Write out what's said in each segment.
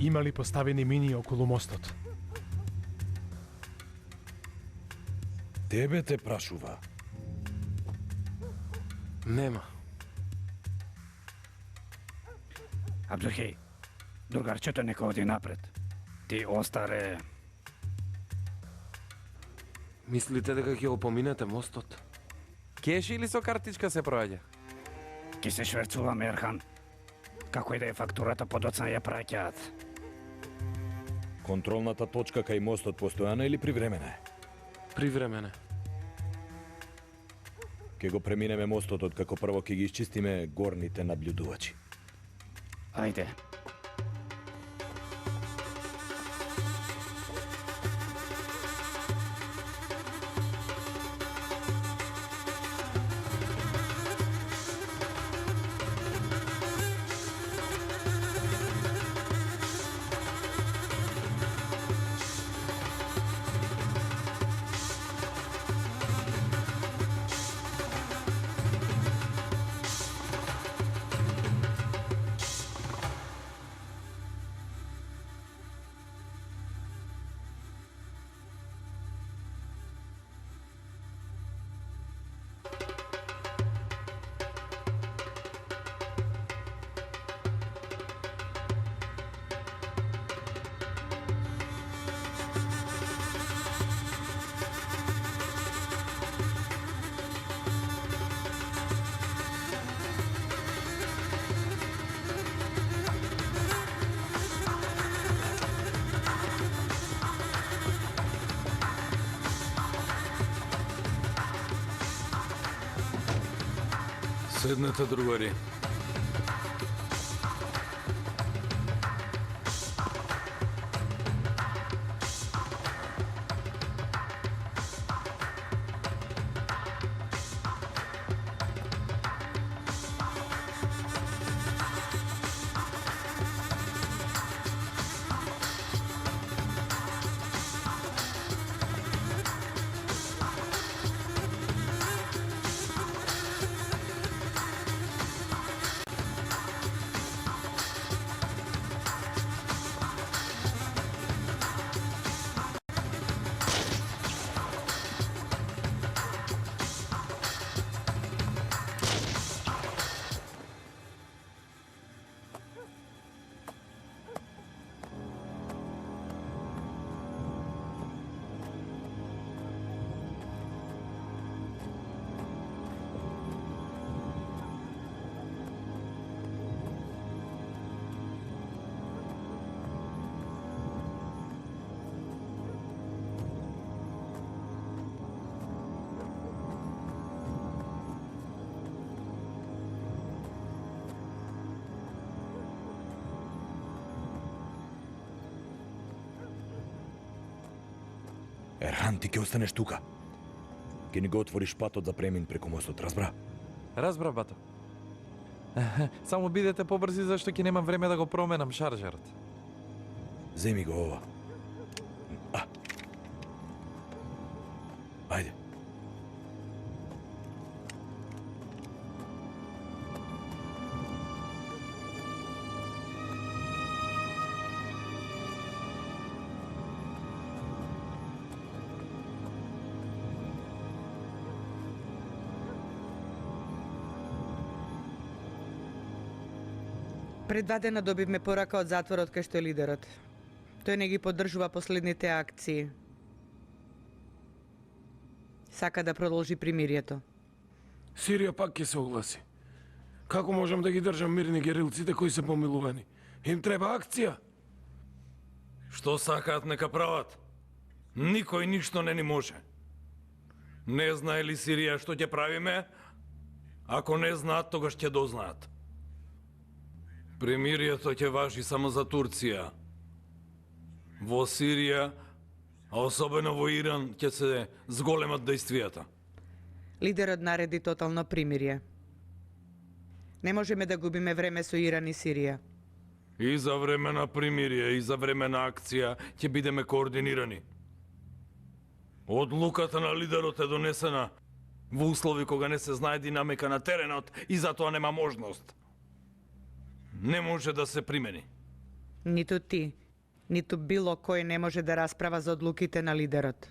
Има ли поставени мини околу мостот? Тебе те прашува. Нема. Абдухей, другарчето нека оди напред. Ти остаре... Мислите дека ќе го поминете мостот? Кеш или со картичка се проаѓа? Ки се шверцуваме, Ерхан. Како и да е фактурата, подоцна ја праќаат. Контролната точка кај мостот постојана или привремена е? Привремене. Ке го преминеме мостот откако прво ќе ги исчистиме горните наблюдувачи. Ајде. Седнете, другари. Ерхан, ти ќе останеш тука. Ке ни го отвориш патот за премин преку мостот, разбра? Разбра, бато. Само бидете побрзи, зашто ќе немам време да го променам шаржерот. Земи го ова. Ајде. Пред 2 дена добивме порака од затворот кај што е лидерот. Тој не ги поддржува последните акции. Сака да продолжи примирието. Сирија пак ќе се огласи. Како можам да ги држам мирни герилците кои се помилувани? Им треба акција. Што сакаат нека прават? Никој ништо не ни може. Не знае ли Сирија што ќе правиме? Ако не знаат, тогаш ќе дознаат. Примирието ќе важи само за Турција. Во Сирија, а особено во Иран, ќе се зголемат действијата. Лидерот нареди тотално примирие. Не можеме да губиме време со Иран и Сирија. И за време на примирие, и за време на акција ќе бидеме координирани. Одлуката на лидерот е донесена во услови кога не се знае динамика на теренот и затоа нема можност. Не може да се примени. Ниту ти, ниту било кој не може да расправа за одлуките на лидерот.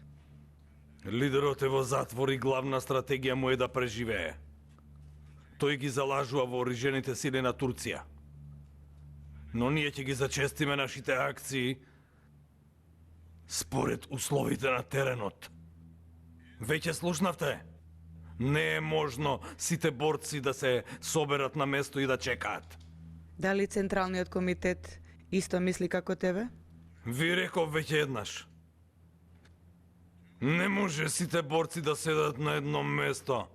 Лидерот е во затвор и главна стратегија му е да преживее. Тој ги залажува вооружените сили на Турција. Но ние ќе ги зачестиме нашите акции според условите на теренот. Веќе слушнавте? Не е можно сите борци да се соберат на место и да чекаат. Дали Централниот комитет исто мисли како тебе? Ви реков веќе еднаш. Не може сите борци да седат на едно место.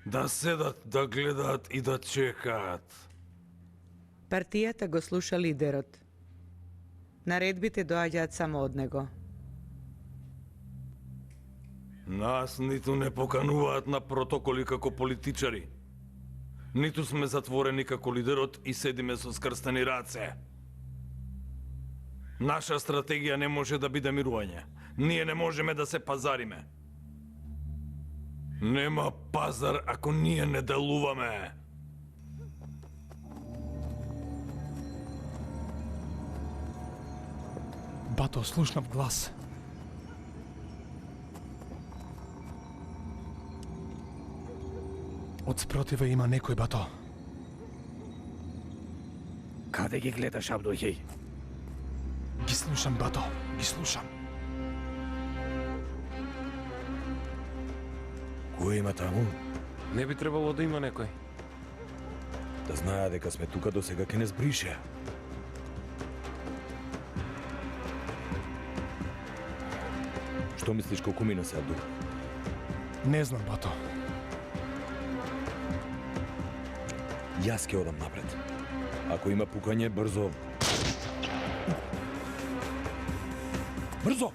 Да седат, да гледаат и да чекаат. Партијата го слуша лидерот. Наредбите доаѓаат само од него. Нас ниту не покануваат на протоколи како политичари, ниту сме затворени како лидерот и седиме со скрстени раце. Наша стратегија не може да биде мирување. Ние не можеме да се пазариме. Нема пазар ако ние не делуваме. Бато, слушнав глас. Од спротива има некој, бато. Каде ги гледаш, Абдухи? Ги слушам, бато, ги слушам. Кој има таму? Не би требало да има некој. Да знае дека сме тука до сега ке не збрише. Што мислиш колку мина се, Абду? Не знам, бато. Јас ќе одам напред. Ако има пукање, брзо. Брзо!